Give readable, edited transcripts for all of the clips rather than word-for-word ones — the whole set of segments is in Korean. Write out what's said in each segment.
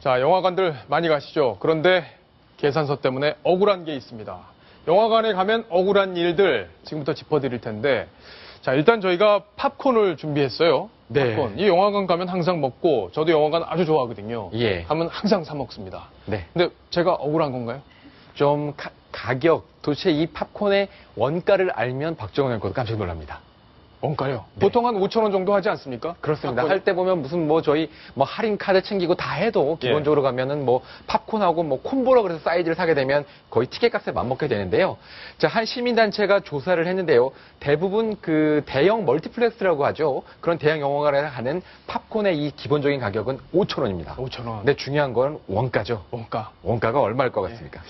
자, 영화관들 많이 가시죠. 그런데 계산서 때문에 억울한 게 있습니다. 영화관에 가면 억울한 일들 지금부터 짚어드릴 텐데, 자, 일단 저희가 팝콘을 준비했어요. 네. 팝콘. 이 영화관 가면 항상 먹고, 저도 영화관 아주 좋아하거든요. 예. 가면 항상 사 먹습니다. 네. 근데 제가 억울한 건가요? 좀 가격, 도대체 이 팝콘의 원가를 알면 박정원 앵커도 깜짝 놀랍니다. 원가요? 네. 보통 한 5,000원 정도 하지 않습니까? 그렇습니다. 팝콘이? 할 때 보면 무슨 저희 할인 카드 챙기고 다 해도 기본적으로 가면은 팝콘하고 콤보라 그래서 사이즈를 사게 되면 거의 티켓 값에 맞먹게 되는데요. 자, 한 시민단체가 조사를 했는데요. 대부분 그 대형 멀티플렉스라고 하죠. 그런 대형 영화관에 가는 팝콘의 이 기본적인 가격은 5,000원입니다. 5,000원. 근데 중요한 건 원가죠. 원가. 원가가 얼마일 것 같습니까?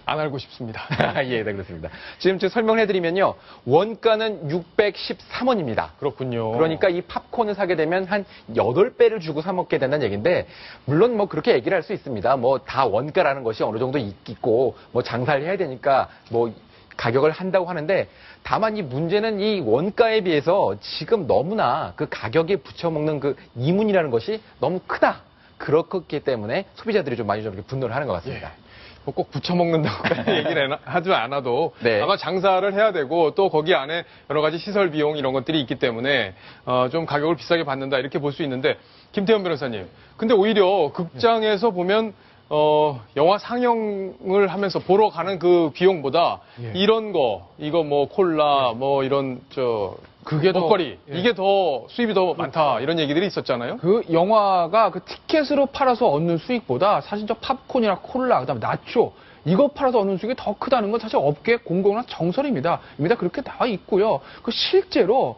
안 알고 싶습니다. 예, 네, 그렇습니다. 지금 설명해드리면요. 원가는 613원입니다. 그렇군요. 그러니까 이 팝콘을 사게 되면 한 8배를 주고 사 먹게 된다는 얘기인데, 물론 그렇게 얘기를 할 수 있습니다. 다 원가라는 것이 어느 정도 있고, 장사를 해야 되니까 가격을 한다고 하는데, 다만 이 문제는 이 원가에 비해서 지금 너무나 그 가격에 붙여먹는 그 이문이라는 것이 너무 크다. 그렇기 때문에 소비자들이 좀 많이 좀 이렇게 분노를 하는 것 같습니다. 예. 꼭 붙여먹는다고 얘기를 하지 않아도 네. 아마 장사를 해야 되고 또 거기 안에 여러 가지 시설 비용 이런 것들이 있기 때문에 좀 가격을 비싸게 받는다 이렇게 볼 수 있는데 김태현 변호사님, 근데 오히려 극장에서 보면 영화 상영을 하면서 보러 가는 그 비용보다 이런 거, 이거 콜라, 이런 그게 더, 먹거리, 이게 더 수입이 더 많다 이런 얘기들이 있었잖아요. 그 영화가 그 티켓으로 팔아서 얻는 수익보다 사실 저 팝콘이나 콜라, 그다음에 나초 이거 팔아서 얻는 수익이 더 크다는 건 사실 업계 공공한 정설입니다. 그렇게 나와 있고요. 그 실제로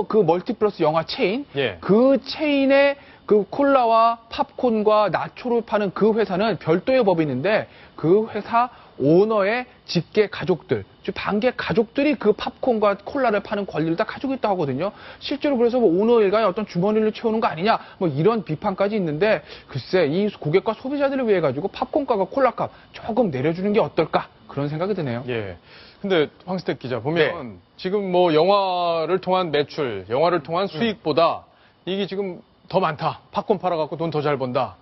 그 멀티플러스 영화 체인, 예. 그 체인의 그 콜라와 팝콘과 나초를 파는 그 회사는 별도의 법이 있는데 그 회사 오너의 직계 가족들, 즉 반계 가족들이 그 팝콘과 콜라를 파는 권리를 다 가지고 있다고 하거든요. 실제로 그래서 오너 일가의 어떤 주머니를 채우는 거 아니냐, 이런 비판까지 있는데 글쎄 이 고객과 소비자들을 위해 가지고 팝콘값과 콜라값 조금 내려주는 게 어떨까 그런 생각이 드네요. 예. 근데 황스택 기자 보면 지금 영화를 통한 매출, 영화를 통한 수익보다 이게 지금 더 많다. 팝콘 팔아갖고 돈 더 잘 번다.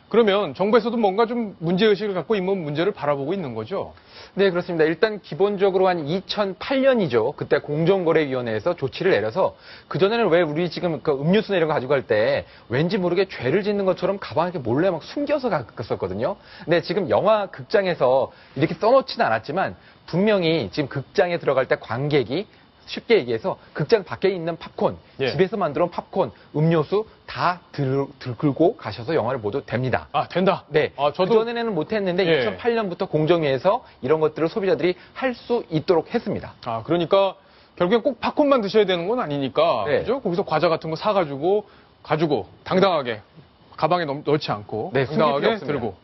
그러면 정부에서도 뭔가 좀 문제의식을 갖고 이 문제를 바라보고 있는 거죠? 네, 그렇습니다. 일단 기본적으로 한 2008년이죠. 그때 공정거래위원회에서 조치를 내려서 그전에는 왜 우리 지금 음료수나 이런 거 가지고 갈 때 왠지 모르게 죄를 짓는 것처럼 가방에 몰래 숨겨서 갔었거든요. 근데 지금 영화 극장에서 이렇게 써놓지는 않았지만 분명히 지금 극장에 들어갈 때 관객이 쉽게 얘기해서 극장 밖에 있는 팝콘, 집에서 만들어 온 팝콘, 음료수 다 들고 가셔서 영화를 보도 됩니다. 아, 된다? 네. 저도 그전에는 못했는데 2008년부터 공정위에서 이런 것들을 소비자들이 할 수 있도록 했습니다. 아, 그러니까 결국엔 꼭 팝콘만 드셔야 되는 건 아니니까. 네. 그죠? 거기서 과자 같은 거 사가지고 당당하게 가방에 넣지 않고 네, 당당하게 들고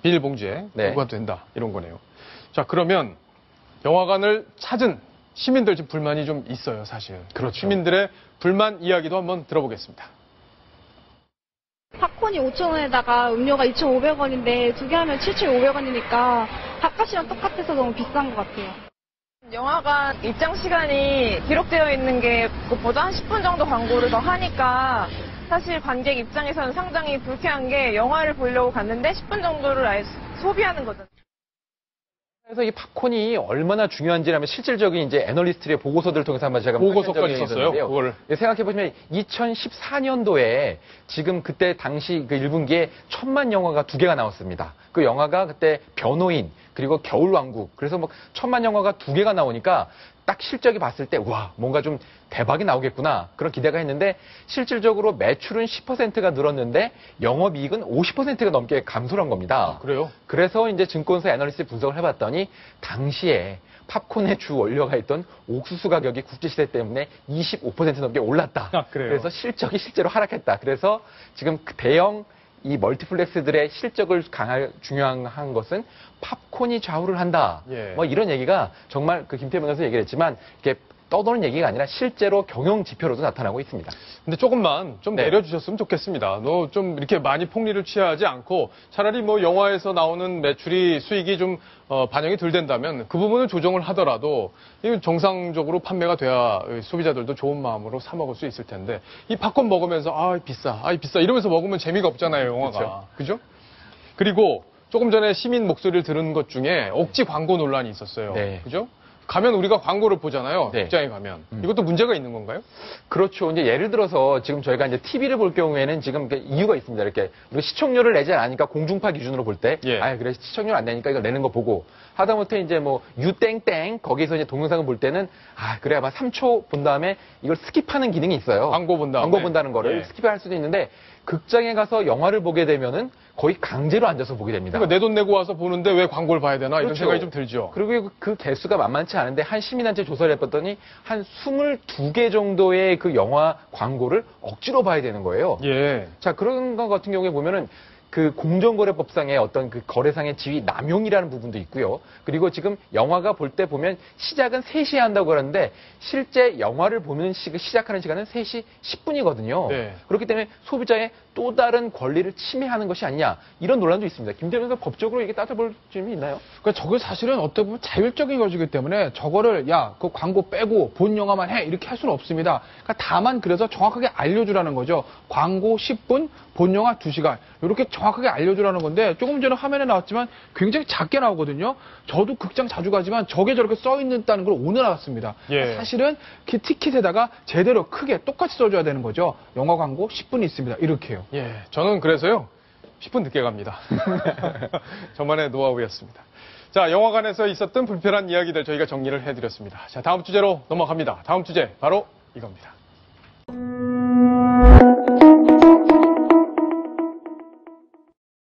비닐봉지에 들고 가도 된다. 이런 거네요. 자, 그러면 영화관을 찾은 시민들 지금 불만이 좀 있어요, 사실. 그렇죠. 시민들의 불만 이야기도 한번 들어보겠습니다. 팝콘이 5,000원에다가 음료가 2,500원인데 두 개 하면 7,500원이니까 밥값이랑 똑같아서 너무 비싼 것 같아요. 영화관 입장 시간이 기록되어 있는 게 그것보다 한 10분 정도 광고를 더 하니까 사실 관객 입장에서는 상당히 불쾌한 게 영화를 보려고 갔는데 10분 정도를 아예 소비하는 거죠. 그래서 이 팝콘이 얼마나 중요한지라면 실질적인 이제 애널리스트의 보고서들을 통해서 한번 제가 보고서까지 썼어요. 그걸 생각해 보시면 2014년도에 지금 그때 당시 그 1분기에 1,000만 영화가 2개가 나왔습니다. 그 영화가 그때 변호인 그리고 겨울왕국 그래서 1,000만 영화가 2개가 나오니까 딱 실적이 봤을 때 와 뭔가 좀 대박이 나오겠구나 그런 기대가 했는데 실질적으로 매출은 10%가 늘었는데 영업이익은 50%가 넘게 감소한 겁니다. 아, 그래요? 그래서 이제 증권사 애널리스트 분석을 해봤더니 당시에 팝콘의 주 원료가 있던 옥수수 가격이 국제시세 때문에 25% 넘게 올랐다. 아, 그래요? 그래서 실적이 실제로 하락했다. 그래서 지금 대형 이 멀티플렉스들의 실적을 중요한 것은 팝콘이 좌우를 한다. 이런 얘기가 정말 김태현 변호사 얘기를 했지만 이렇게 떠도는 얘기가 아니라 실제로 경영 지표로도 나타나고 있습니다. 근데 조금만 좀 내려주셨으면 좋겠습니다. 좀 이렇게 많이 폭리를 취하지 않고 차라리 영화에서 나오는 매출이 수익이 좀 반영이 덜 된다면 그 부분을 조정을 하더라도 정상적으로 판매가 돼야 소비자들도 좋은 마음으로 사 먹을 수 있을 텐데 이 팝콘 먹으면서 비싸 이러면서 먹으면 재미가 없잖아요, 영화가. 그죠? 그리고 조금 전에 시민 목소리를 들은 것 중에 억지 광고 논란이 있었어요. 네. 그죠? 가면 우리가 광고를 보잖아요. 네. 극장에 가면. 이것도 문제가 있는 건가요? 그렇죠. 이제 예를 들어서 지금 저희가 이제 TV를 볼 경우에는 지금 이유가 있습니다. 이렇게 우리가 시청료를 내지 않으니까 공중파 기준으로 볼 때, 예. 그래 시청료 안 내니까 이거 내는 거 보고 하다못해 이제 뭐 유땡땡 거기서 이제 동영상을 볼 때는 그래 아마 3초 본 다음에 이걸 스킵하는 기능이 있어요. 광고 본 다음에. 광고 본다는 거를 예. 스킵할 수도 있는데 극장에 가서 영화를 보게 되면은 거의 강제로 앉아서 보게 됩니다. 그러니까 내 돈 내고 와서 보는데 왜 광고를 봐야 되나 이런 그렇죠. 생각이 좀 들죠. 그리고 그 개수가 만만치 않은데 한 시민단체 조사를 해봤더니 한 22개 정도의 그 영화 광고를 억지로 봐야 되는 거예요. 예. 자, 그런 것 같은 경우에 보면은 그 공정거래법상의 어떤 그 거래상의 지위 남용이라는 부분도 있고요. 그리고 지금 영화가 볼 때 보면 시작은 3시에 한다고 그러는데 실제 영화를 보는 시작하는 시간은 3시 10분이거든요. 네. 그렇기 때문에 소비자의 또 다른 권리를 침해하는 것이 아니냐 이런 논란도 있습니다. 김대현 변호사 법적으로 이게 따져볼 점이 있나요? 그러니까 저게 사실은 어떻게 보면 자율적인 것이기 때문에 저거를 그 광고 빼고 본 영화만 해 이렇게 할 수는 없습니다. 그러니까 다만 그래서 정확하게 알려주라는 거죠. 광고 10분, 본 영화 2시간 이렇게 정확하게 알려주라는 건데 조금 전에 화면에 나왔지만 굉장히 작게 나오거든요. 저도 극장 자주 가지만 저게 저렇게 써 있다는 걸 오늘 알았습니다. 예. 사실은 그 티켓에다가 제대로 크게 똑같이 써줘야 되는 거죠. 영화 광고 10분이 있습니다. 이렇게요. 예. 저는 그래서요. 10분 늦게 갑니다. 저만의 노하우였습니다. 자, 영화관에서 있었던 불편한 이야기들 저희가 정리를 해드렸습니다. 자, 다음 주제로 넘어갑니다. 다음 주제 바로 이겁니다.